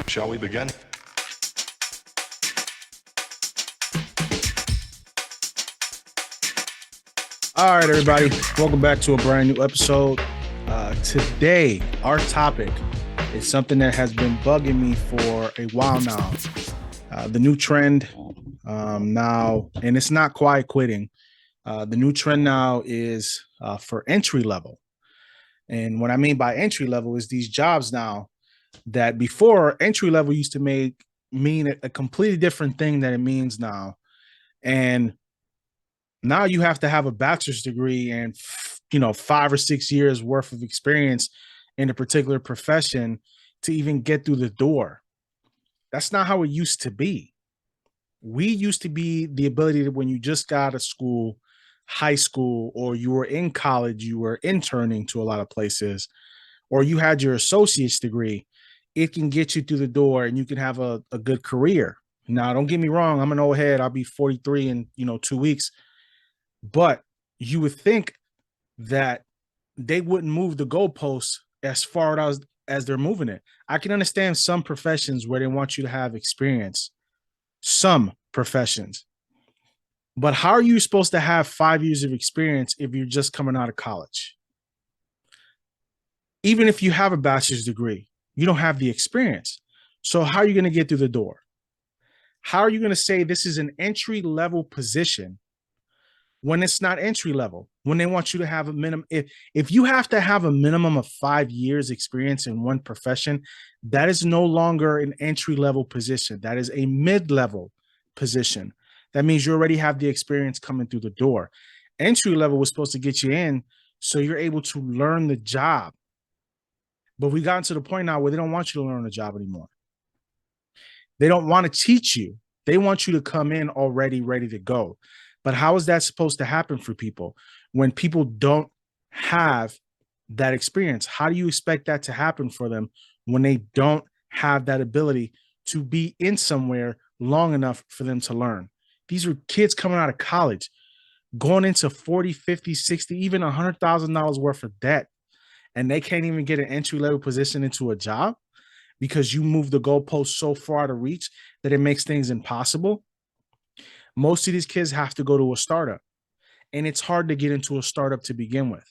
Shall we begin? All right, everybody, welcome back to a brand new episode. Today, our topic is something that has been bugging me for a while now. The new trend now, and it's not quiet quitting. The new trend now is for entry level. And what I mean by entry level is these jobs now that before entry level used to mean a completely different thing than it means now. And now you have to have a bachelor's degree and 5 or 6 years worth of experience in a particular profession to even get through the door. That's not how it used to be. We used to be the ability to, when you just got out of school, high school, or you were in college, you were interning to a lot of places, or you had your associate's degree, it can get you through the door and you can have a good career. Now, don't get me wrong, I'm an old head. I'll be 43 in 2 weeks. But you would think that they wouldn't move the goalposts as far as they're moving it. I can understand some professions where they want you to have experience, some professions. But how are you supposed to have 5 years of experience if you're just coming out of college? Even if you have a bachelor's degree, you don't have the experience. So how are you going to get through the door? How are you going to say this is an entry level position when it's not entry level, when they want you to have a minimum? If you have to have a minimum of 5 years experience in one profession, that is no longer an entry level position. That is a mid-level position. That means you already have the experience coming through the door. Entry level was supposed to get you in so you're able to learn the job. But we gotten to the point now where they don't want you to learn the job anymore. They don't want to teach you. They want you to come in already ready to go. But how is that supposed to happen for people when people don't have that experience? How do you expect that to happen for them when they don't have that ability to be in somewhere long enough for them to learn? These are kids coming out of college, going into 40, 50, 60, even $100,000 worth of debt, and they can't even get an entry-level position into a job because you move the goalpost so far to reach that it makes things impossible. Most of these kids have to go to a startup, and it's hard to get into a startup to begin with.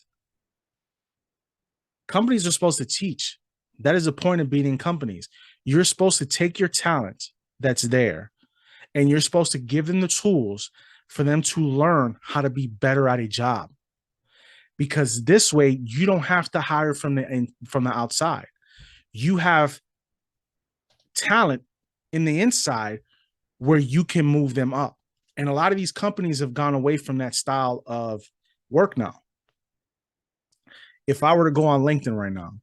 Companies are supposed to teach. That is the point of being in companies. You're supposed to take your talent that's there, and you're supposed to give them the tools for them to learn how to be better at a job. Because this way, you don't have to hire from the outside. You have talent in the inside where you can move them up. And a lot of these companies have gone away from that style of work now. If I were to go on LinkedIn right now,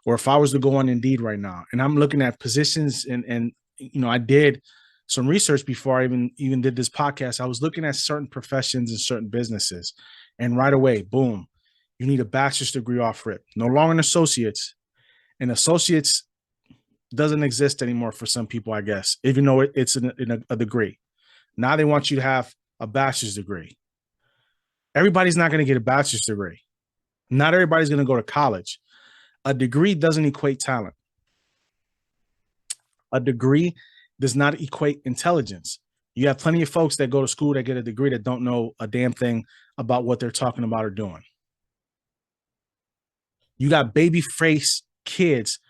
or if I was to go on Indeed right now, and I'm looking at positions, and I did some research before I even did this podcast. I was looking at certain professions and certain businesses, and right away, boom, you need a bachelor's degree off rip. No longer an associate's. And associates doesn't exist anymore for some people, I guess, even though it's in a degree. Now they want you to have a bachelor's degree. Everybody's not going to get a bachelor's degree. Not everybody's going to go to college. A degree doesn't equate talent. A degree does not equate intelligence. You have plenty of folks that go to school that get a degree that don't know a damn thing about what they're talking about or doing. You got baby face kids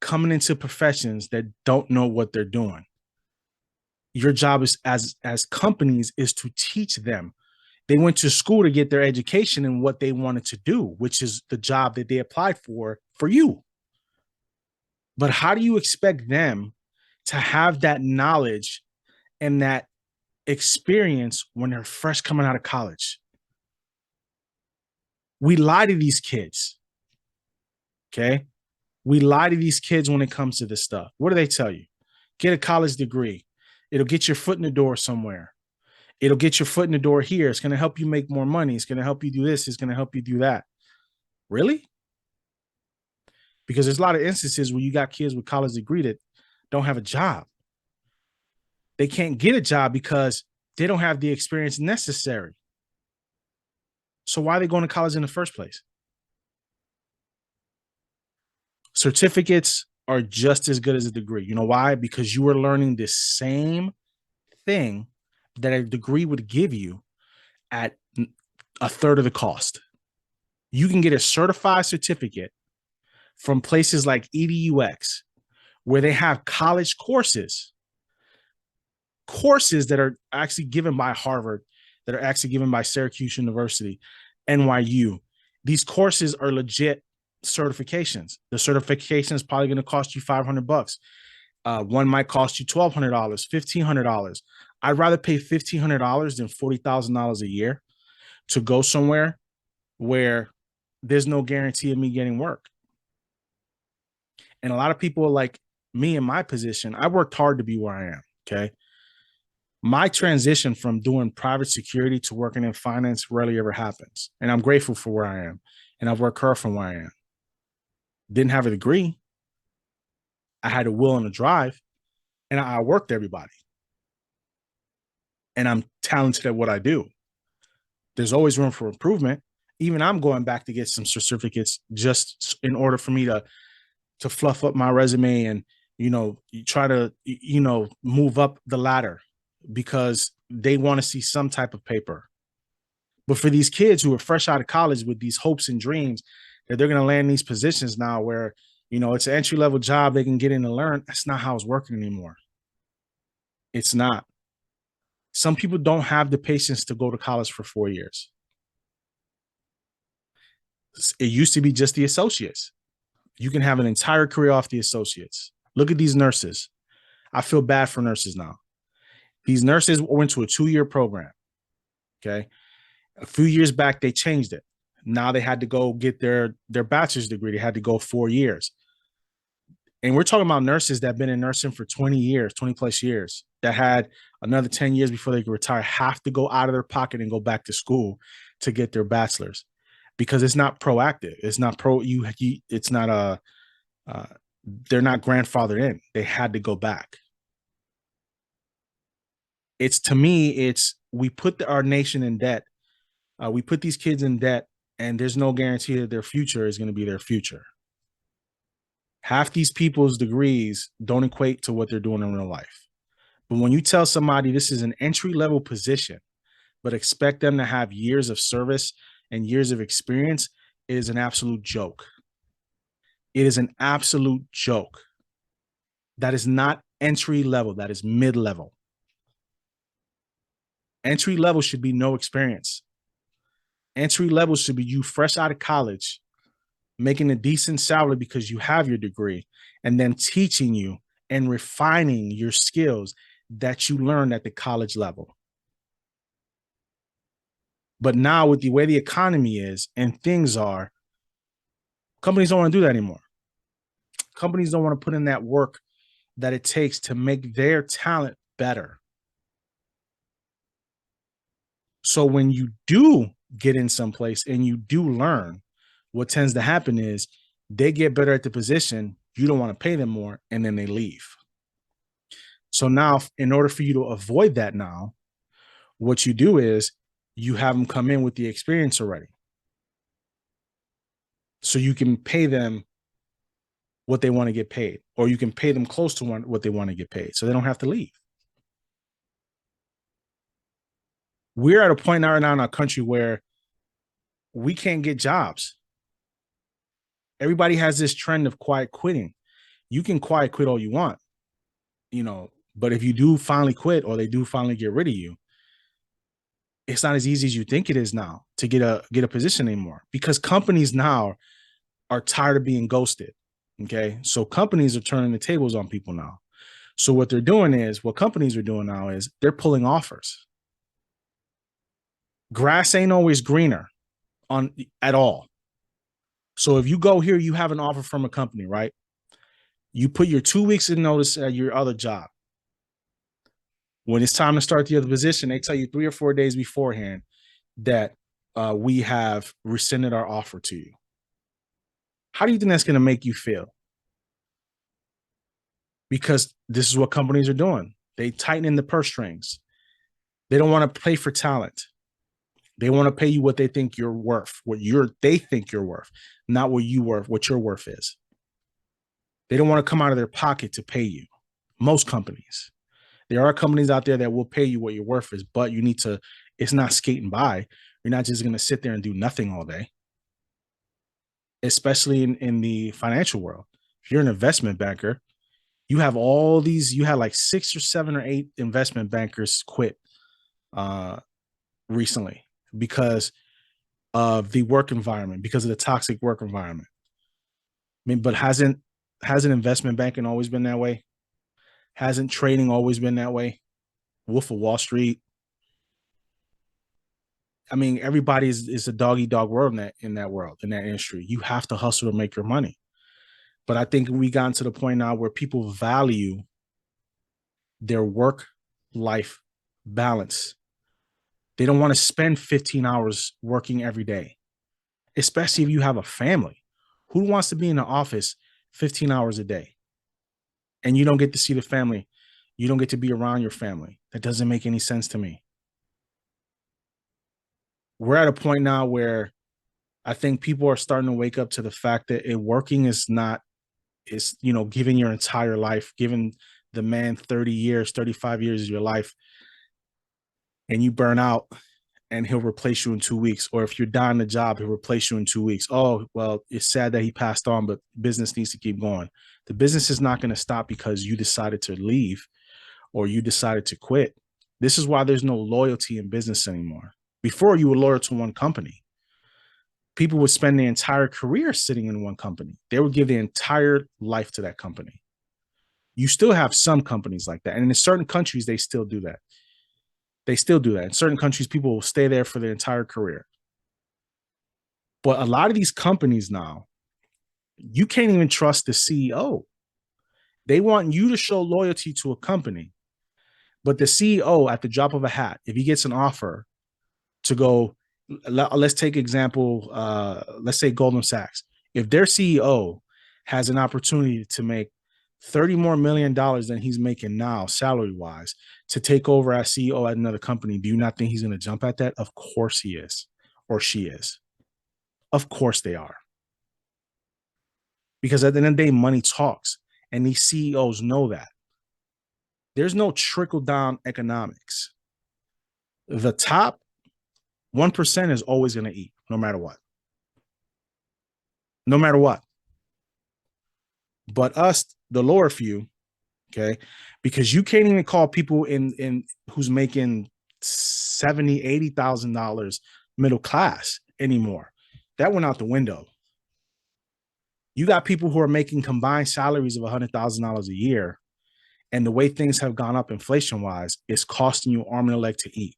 coming into professions that don't know what they're doing. Your job is as companies is to teach them. They went to school to get their education in what they wanted to do, which is the job that they applied for you. But how do you expect them to have that knowledge and that experience when they're fresh coming out of college? We lie to these kids. Okay? We lie to these kids when it comes to this stuff. What do they tell you? Get a college degree. It'll get your foot in the door somewhere. It'll get your foot in the door here. It's going to help you make more money. It's going to help you do this. It's going to help you do that. Really? Because there's a lot of instances where you got kids with college degree that don't have a job. They can't get a job because they don't have the experience necessary. So why are they going to college in the first place? Certificates are just as good as a degree. You know why? Because you are learning the same thing that a degree would give you at a third of the cost. You can get a certified certificate from places like EDUX where they have college courses that are actually given by Harvard, that are actually given by Syracuse University, NYU. These courses are legit certifications. The certification is probably going to cost you $500. One might cost you $1,200, $1,500. I'd rather pay $1,500 than $40,000 a year to go somewhere where there's no guarantee of me getting work. And a lot of people like me in my position, I worked hard to be where I am. Okay. My transition from doing private security to working in finance rarely ever happens. And I'm grateful for where I am. And I've worked hard from where I am. Didn't have a degree. I had a will and a drive, and I worked everybody. And I'm talented at what I do. There's always room for improvement. Even I'm going back to get some certificates just in order for me to fluff up my resume and, try to, move up the ladder because they want to see some type of paper. But for these kids who are fresh out of college with these hopes and dreams that they're going to land these positions now where, it's an entry level job they can get in and learn, that's not how it's working anymore. It's not. Some people don't have the patience to go to college for 4 years. It used to be just the associates. You can have an entire career off the associates. Look at these nurses. I feel bad for nurses now. These nurses went to a 2-year program. Okay. A few years back, they changed it. Now they had to go get their bachelor's degree. They had to go 4 years. And we're talking about nurses that have been in nursing for 20 years, 20 plus years, that had another 10 years before they could retire, have to go out of their pocket and go back to school to get their bachelor's because it's not proactive. It's not it's not they're not grandfathered in. They had to go back. To me, we put our nation in debt. We put these kids in debt, and there's no guarantee that their future is going to be their future. Half these people's degrees don't equate to what they're doing in real life. But when you tell somebody this is an entry level position, but expect them to have years of service and years of experience, it is an absolute joke. It is an absolute joke. That is not entry level. That is mid level. Entry level should be no experience. Entry level should be you fresh out of college, making a decent salary because you have your degree, and then teaching you and refining your skills that you learned at the college level. But now with the way the economy is and things are, companies don't want to do that anymore. Companies don't want to put in that work that it takes to make their talent better. So when you do get in someplace and you do learn, what tends to happen is they get better at the position, you don't want to pay them more, and then they leave. So now, in order for you to avoid that now, what you do is you have them come in with the experience already. So you can pay them what they want to get paid, or you can pay them close to what they want to get paid, so they don't have to leave. We're at a point now in our country where we can't get jobs. Everybody has this trend of quiet quitting. You can quiet quit all you want, but if you do finally quit or they do finally get rid of you, it's not as easy as you think it is now to get a position anymore because companies now are tired of being ghosted. Okay. So companies are turning the tables on people now. So what companies are doing now is they're pulling offers. Grass ain't always greener at all. So if you go here, you have an offer from a company, right? You put your 2 weeks in notice at your other job. When it's time to start the other position, they tell you 3 or 4 days beforehand that we have rescinded our offer to you. How do you think that's going to make you feel? Because this is what companies are doing. They tighten in the purse strings. They don't want to pay for talent. They want to pay you what they think you're worth, they think you're worth, not what your worth is. They don't want to come out of their pocket to pay you. Most companies. There are companies out there that will pay you what your worth is, but you need to, it's not skating by. You're not just going to sit there and do nothing all day, especially in the financial world. If you're an investment banker, you have all these, you had like 6 or 7 or 8 investment bankers quit uh, recently because of the work environment, because of the toxic work environment. I mean, but hasn't investment banking always been that way? Hasn't trading always been that way? Wolf of Wall Street. I mean, everybody is a dog eat dog world in that world, in that industry. You have to hustle to make your money. But I think we got to the point now where people value their work life balance. They don't want to spend 15 hours working every day, especially if you have a family. Who wants to be in the office 15 hours a day and you don't get to see the family? You don't get to be around your family. That doesn't make any sense to me. We're at a point now where I think people are starting to wake up to the fact that working is not, is, giving your entire life, giving the man 30 years, 35 years of your life, and you burn out and he'll replace you in 2 weeks. Or if you're dying the job, he'll replace you in 2 weeks. Oh, well, it's sad that he passed on, but business needs to keep going. The business is not going to stop because you decided to leave or you decided to quit. This is why there's no loyalty in business anymore. Before, you were loyal to one company. People would spend their entire career sitting in one company. They would give their entire life to that company. You still have some companies like that. And in certain countries, they still do that. They still do that. In certain countries, people will stay there for their entire career. But a lot of these companies now, you can't even trust the CEO. They want you to show loyalty to a company, but the CEO, at the drop of a hat, if he gets an offer to go, let's take example, let's say Goldman Sachs. If their CEO has an opportunity to make $30 more million than he's making now, salary wise, to take over as CEO at another company, do you not think he's going to jump at that? Of course he is, or she is. Of course they are. Because at the end of the day, money talks, and these CEOs know that. There's no trickle down economics. The top 1% is always going to eat, no matter what. No matter what. But us, the lower few, okay, because you can't even call people in who's making $70,000, $80,000 middle class anymore. That went out the window. You got people who are making combined salaries of $100,000 a year, and the way things have gone up inflation wise, it's costing you arm and a leg to eat.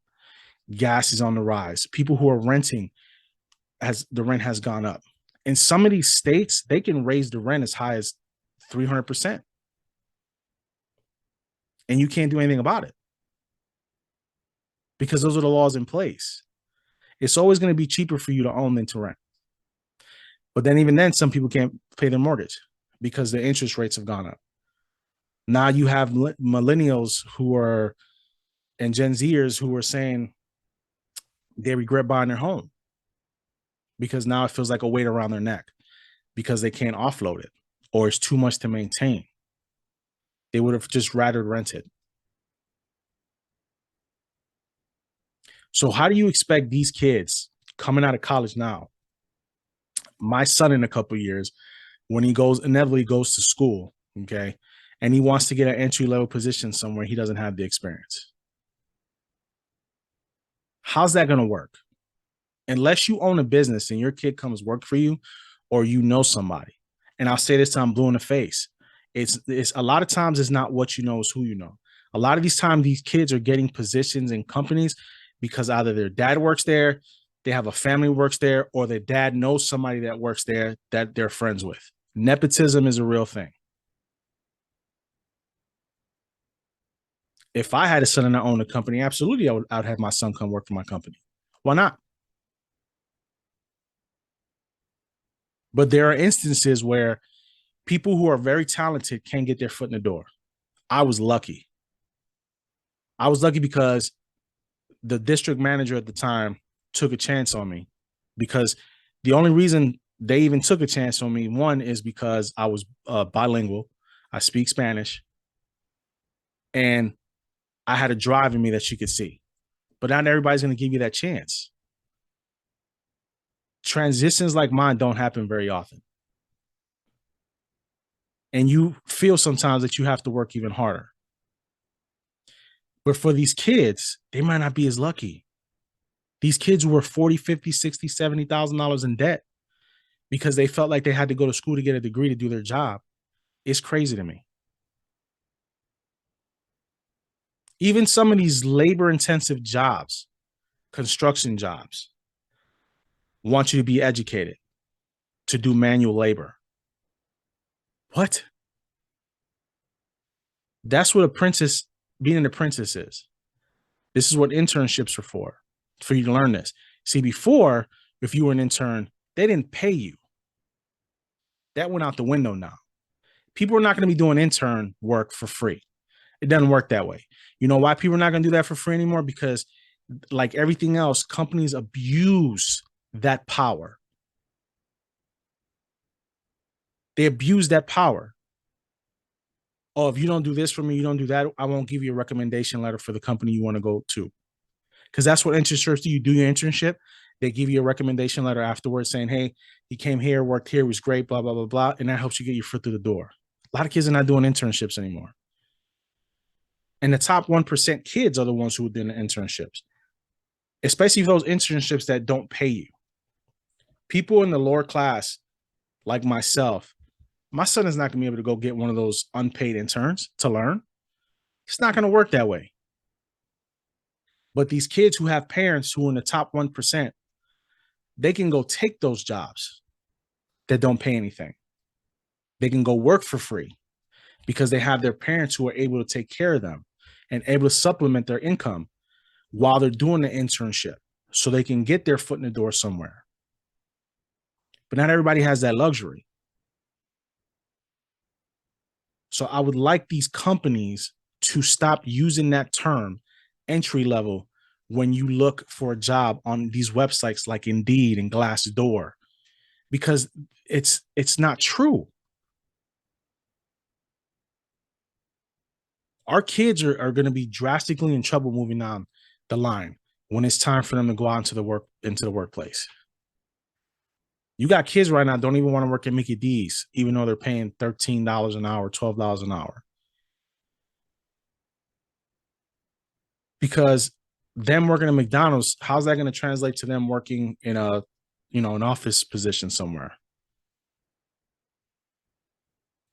Gas is on the rise. People who are renting, as the rent has gone up. In some of these states, they can raise the rent as high as 300%. And you can't do anything about it because those are the laws in place. It's always going to be cheaper for you to own than to rent. But then even then, some people can't pay their mortgage because the interest rates have gone up. Now you have millennials who are, and Gen Zers who are saying they regret buying their home because now it feels like a weight around their neck because they can't offload it or it's too much to maintain. They would have just rather rented. So how do you expect these kids coming out of college now? My son in a couple of years, when he inevitably goes to school, okay, and he wants to get an entry level position somewhere, he doesn't have the experience. How's that going to work? Unless you own a business and your kid comes work for you or you know somebody. And I'll say this time, blue in the face. It's a lot of times it's not what you know, it's who you know. A lot of these times these kids are getting positions in companies because either their dad works there, they have a family who works there, or their dad knows somebody that works there that they're friends with. Nepotism is a real thing. If I had a son and I owned a company, absolutely I'd have my son come work for my company. Why not? But there are instances where people who are very talented can't get their foot in the door. I was lucky. I was lucky because the district manager at the time took a chance on me because the only reason They even took a chance on me. One is because I was bilingual. I speak Spanish, and I had a drive in me that you could see. But not everybody's going to give you that chance. Transitions like mine don't happen very often. And you feel sometimes that you have to work even harder. But for these kids, they might not be as lucky. These kids were 40, 50, 60, $70,000 in debt because they felt like they had to go to school to get a degree to do their job. It's crazy to me. Even some of these labor intensive jobs, construction jobs, want you to be educated to do manual labor. What? That's what being an apprentice is. This is what internships are for you to learn this. See, before, if you were an intern, they didn't pay you. That went out the window now. People are not going to be doing intern work for free. It doesn't work that way. You know why people are not going to do that for free anymore? Because, like everything else, companies abuse that power. They abuse that power. Oh, if you don't do this for me, you don't do that, I won't give you a recommendation letter for the company you want to go to. Because that's what internships do. You do your internship, they give you a recommendation letter afterwards saying, hey, he came here, worked here, was great, blah, blah, blah, blah. And that helps you get your foot through the door. A lot of kids are not doing internships anymore. And the top 1% kids are the ones who are doing the internships, especially those internships that don't pay you. People in the lower class, like myself, my son is not going to be able to go get one of those unpaid interns to learn. It's not going to work that way. But these kids who have parents who are in the top 1%, they can go take those jobs that don't pay anything. They can go work for free because they have their parents who are able to take care of them and able to supplement their income while they're doing the internship so they can get their foot in the door somewhere. But not everybody has that luxury. So I would like these companies to stop using that term entry level when you look for a job on these websites like Indeed and Glassdoor, because it's not true. Our kids are going to be drastically in trouble moving on the line when it's time for them to go out into the workplace. You got kids right now don't even want to work at Mickey D's, even though they're paying $13 an hour, $12 an hour. Because them working at McDonald's, how's that going to translate to them working in an office position somewhere?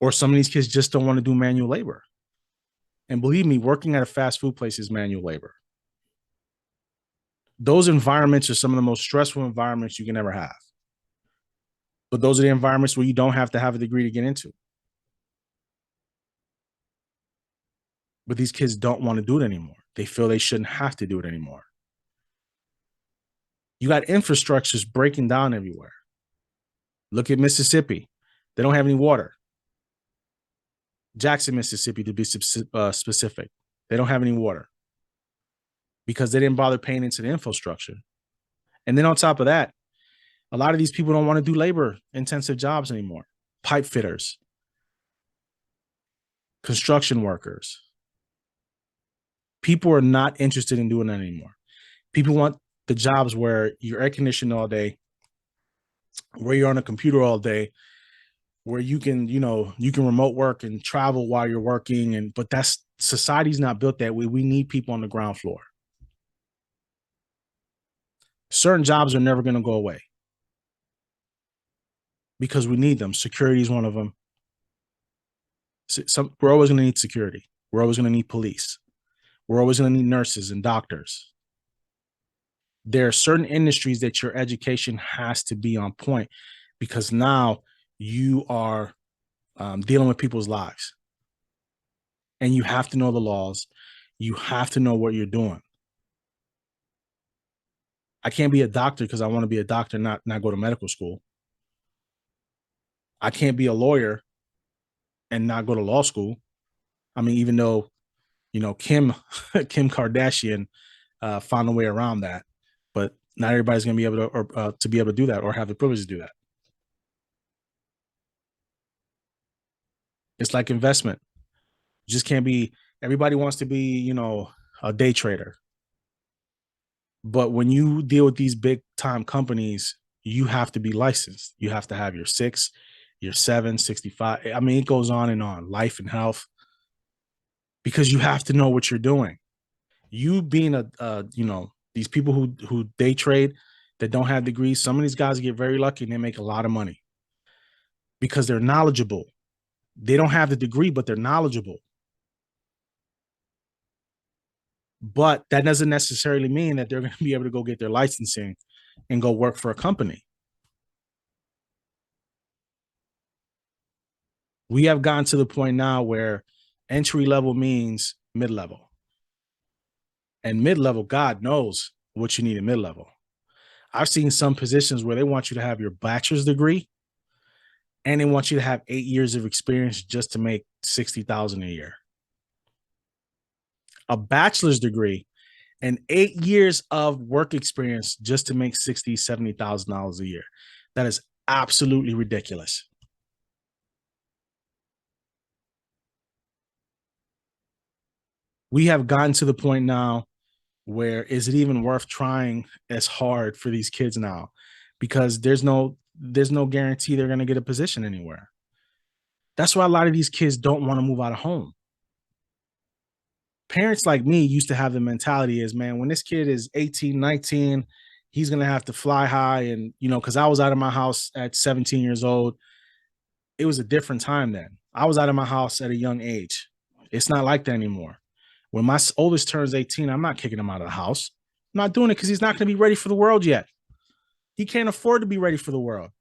Or some of these kids just don't want to do manual labor. And believe me, working at a fast food place is manual labor. Those environments are some of the most stressful environments you can ever have. But those are the environments where you don't have to have a degree to get into. But these kids don't want to do it anymore. They feel they shouldn't have to do it anymore. You got infrastructures breaking down everywhere. Look at Mississippi. They don't have any water. Jackson, Mississippi, to be specific. They don't have any water because they didn't bother paying into the infrastructure. And then on top of that, a lot of these people don't want to do labor intensive jobs anymore. Pipe fitters, construction workers. People are not interested in doing that anymore. People want the jobs where you're air conditioned all day, where you're on a computer all day, where you can remote work and travel while you're working. But that's society's not built that way. We need people on the ground floor. Certain jobs are never going to go away because we need them. Security is one of them. We're always going to need security. We're always going to need police. We're always going to need nurses and doctors. There are certain industries that your education has to be on point because now you are dealing with people's lives. And you have to know the laws. You have to know what you're doing. I can't be a doctor because I want to be a doctor, not go to medical school. I can't be a lawyer and not go to law school. I mean, even though, Kim Kardashian found a way around that, but not everybody's going to be able to be able to do that or have the privilege to do that. It's like investment. You just can't be, everybody wants to be, a day trader. But when you deal with these big time companies, you have to be licensed. You have to have your six, your 765. I mean, it goes on, life and health, because you have to know what you're doing. You being these people who day trade that don't have degrees, some of these guys get very lucky and they make a lot of money because they're knowledgeable. They don't have the degree, but they're knowledgeable. But that doesn't necessarily mean that they're going to be able to go get their licensing and go work for a company. We have gotten to the point now where entry level means mid level. And mid level, God knows what you need in mid level. I've seen some positions where they want you to have your bachelor's degree and they want you to have 8 years of experience just to make 60,000 a year. A bachelor's degree and 8 years of work experience just to make $60,000-$70,000 a year. That is absolutely ridiculous. We have gotten to the point now where is it even worth trying as hard for these kids now? Because there's no guarantee they're going to get a position anywhere. That's why a lot of these kids don't want to move out of home. Parents like me used to have the mentality is, man, when this kid is 18, 19, he's going to have to fly high. And, because I was out of my house at 17 years old, it was a different time then. I was out of my house at a young age. It's not like that anymore. When my oldest turns 18, I'm not kicking him out of the house. I'm not doing it because he's not going to be ready for the world yet. He can't afford to be ready for the world.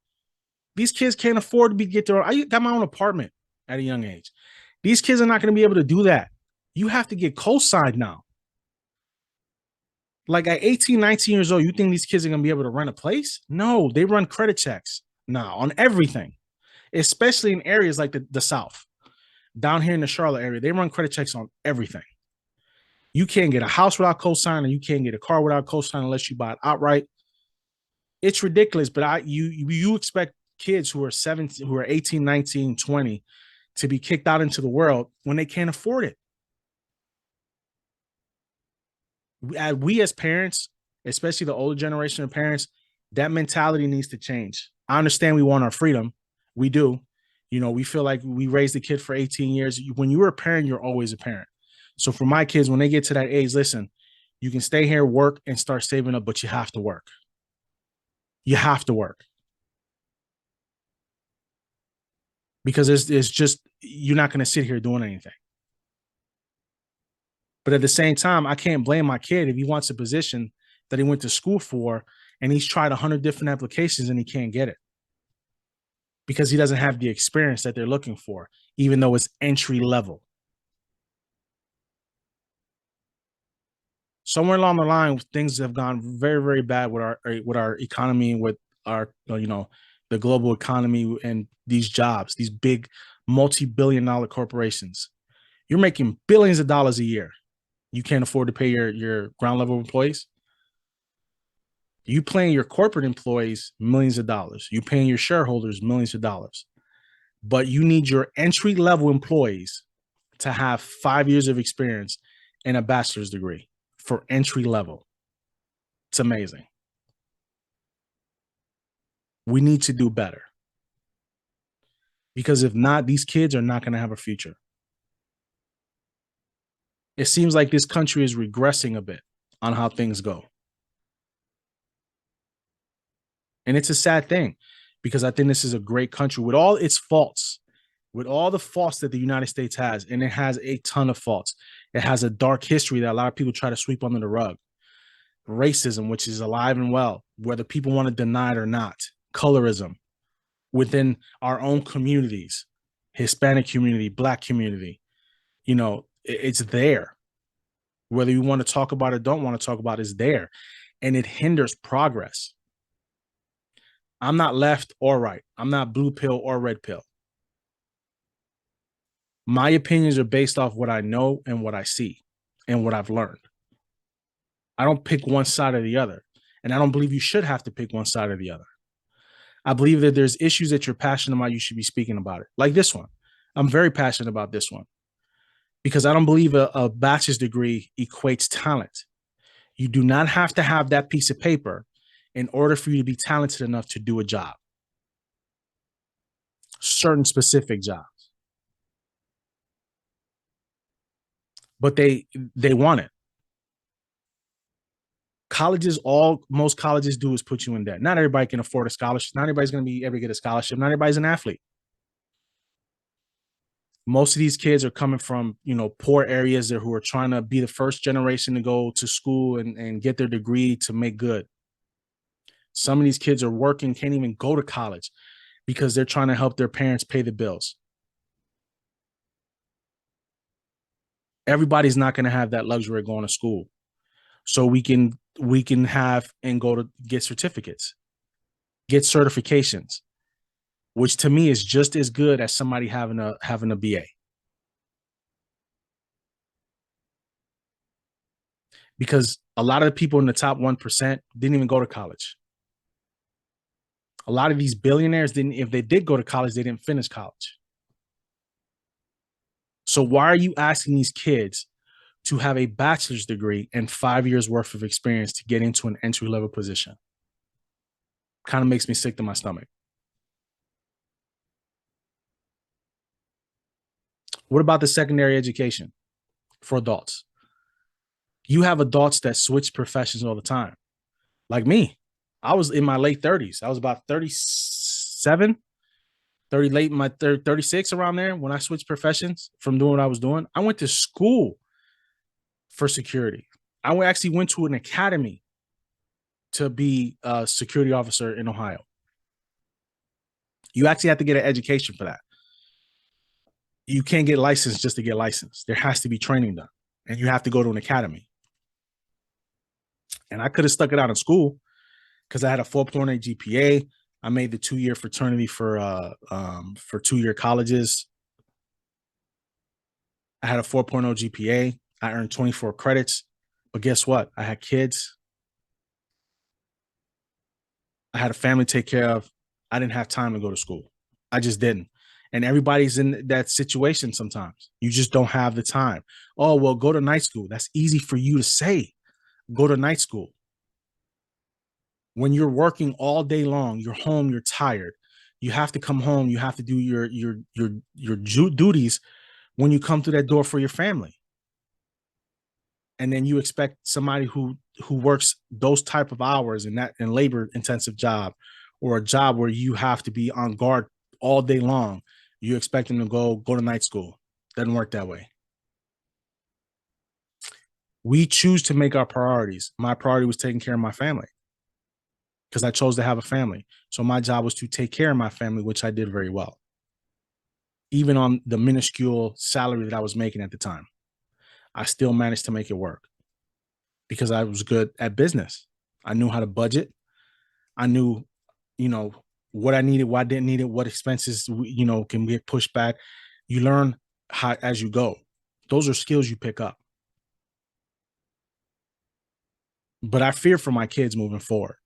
These kids can't afford to get their own. I got my own apartment at a young age. These kids are not going to be able to do that. You have to get co-signed now. Like at 18, 19 years old, you think these kids are going to be able to rent a place? No, they run credit checks now on everything, especially in areas like the South. Down here in the Charlotte area, they run credit checks on everything. You can't get a house without co-sign, and you can't get a car without co-sign unless you buy it outright. It's ridiculous, but you expect kids who are 17, who are 18, 19, 20 to be kicked out into the world when they can't afford it. We as parents, especially the older generation of parents, that mentality needs to change. I understand we want our freedom. We do. We feel like we raised the kid for 18 years. When you were a parent, you're always a parent. So for my kids, when they get to that age, listen, you can stay here, work, and start saving up, but you have to work. You have to work. Because it's just, you're not going to sit here doing anything. But at the same time, I can't blame my kid if he wants a position that he went to school for and he's tried 100 different applications and he can't get it because he doesn't have the experience that they're looking for, even though it's entry level. Somewhere along the line, things have gone very, very bad with our economy, with our the global economy and these jobs, these big multi-billion-dollar corporations. You're making billions of dollars a year. You can't afford to pay your ground level employees. You paying your corporate employees millions of dollars. You paying your shareholders millions of dollars. But you need your entry level employees to have 5 years of experience and a bachelor's degree for entry level. It's amazing. We need to do better. Because if not, these kids are not going to have a future. It seems like this country is regressing a bit on how things go. And it's a sad thing because I think this is a great country with all its faults, with all the faults that the United States has, and it has a ton of faults. It has a dark history that a lot of people try to sweep under the rug. Racism, which is alive and well, whether people want to deny it or not. Colorism within our own communities, Hispanic community, Black community. It's there. Whether you want to talk about it or don't want to talk about it, it's there. And it hinders progress. I'm not left or right. I'm not blue pill or red pill. My opinions are based off what I know and what I see and what I've learned. I don't pick one side or the other. And I don't believe you should have to pick one side or the other. I believe that there's issues that you're passionate about, you should be speaking about it. Like this one. I'm very passionate about this one because I don't believe a bachelor's degree equates talent. You do not have to have that piece of paper in order for you to be talented enough to do a job, certain specific jobs. But they want it. Colleges, all most colleges do is put you in debt. Not everybody can afford a scholarship. Not everybody's going to be ever get a scholarship. Not everybody's an athlete. Most of these kids are coming from, poor areas who are trying to be the first generation to go to school and get their degree to make good. Some of these kids are working, can't even go to college because they're trying to help their parents pay the bills. Everybody's not going to have that luxury of going to school. So we can have and go to get certificates, get certifications, which to me is just as good as somebody having a BA. Because a lot of the people in the top 1% didn't even go to college. A lot of these billionaires didn't, if they did go to college, they didn't finish college. So why are you asking these kids to have a bachelor's degree and 5 years worth of experience to get into an entry level position? Kind of makes me sick to my stomach. What about the secondary education for adults? You have adults that switch professions all the time. Like me, I was in my late 30s. I was about 37, 30, late in my 36, around there when I switched professions from doing what I was doing. I went to school for security. I actually went to an academy to be a security officer in Ohio. You actually have to get an education for that. You can't get licensed just to get licensed. There has to be training done, and you have to go to an academy. And I could have stuck it out in school because I had a 4.8 GPA. I made the 2-year fraternity for 2-year colleges. I had a 4.0 GPA. I earned 24 credits. But guess what? I had kids. I had a family to take care of. I didn't have time to go to school. I just didn't. And everybody's in that situation sometimes. You just don't have the time. Oh, well, go to night school. That's easy for you to say. Go to night school. When you're working all day long, you're home, you're tired. You have to come home. You have to do your duties when you come through that door for your family. And then you expect somebody who works those type of hours in labor intensive job, or a job where you have to be on guard all day long, you expect them to go to night school. Doesn't work that way. We choose to make our priorities. My priority was taking care of my family because I chose to have a family. So my job was to take care of my family, which I did very well, even on the minuscule salary that I was making at the time. I still managed to make it work because I was good at business. I knew how to budget. I knew, what I needed, what I didn't need it, what expenses, can get pushed back. You learn how as you go. Those are skills you pick up. But I fear for my kids moving forward.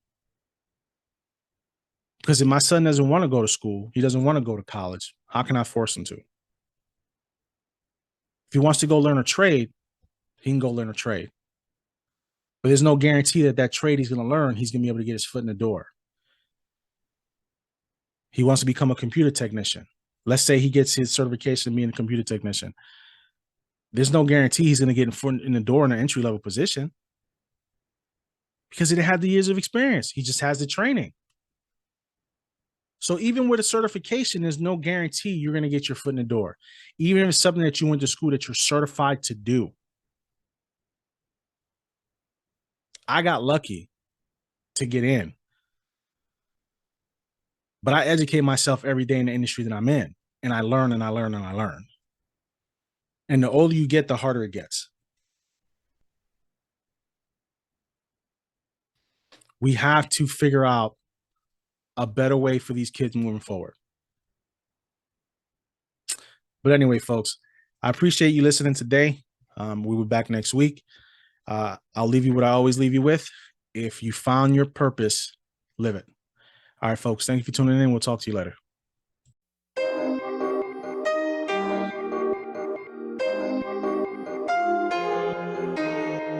Because if my son doesn't want to go to school, he doesn't want to go to college, how can I force him to? If he wants to go learn a trade, he can go learn a trade. But there's no guarantee that trade he's going to learn, he's going to be able to get his foot in the door. He wants to become a computer technician. Let's say he gets his certification of being a computer technician. There's no guarantee he's going to get in the door in an entry-level position because he didn't have the years of experience. He just has the training. So even with a certification, there's no guarantee you're going to get your foot in the door. Even if it's something that you went to school that you're certified to do. I got lucky to get in, but I educate myself every day in the industry that I'm in, and I learn and I learn and I learn. And the older you get, the harder it gets. We have to figure out a better way for these kids moving forward. But anyway, folks, I appreciate you listening today. We'll be back next week. I'll leave you what I always leave you with. If you found your purpose, live it. All right, folks, thank you for tuning in. We'll talk to you later.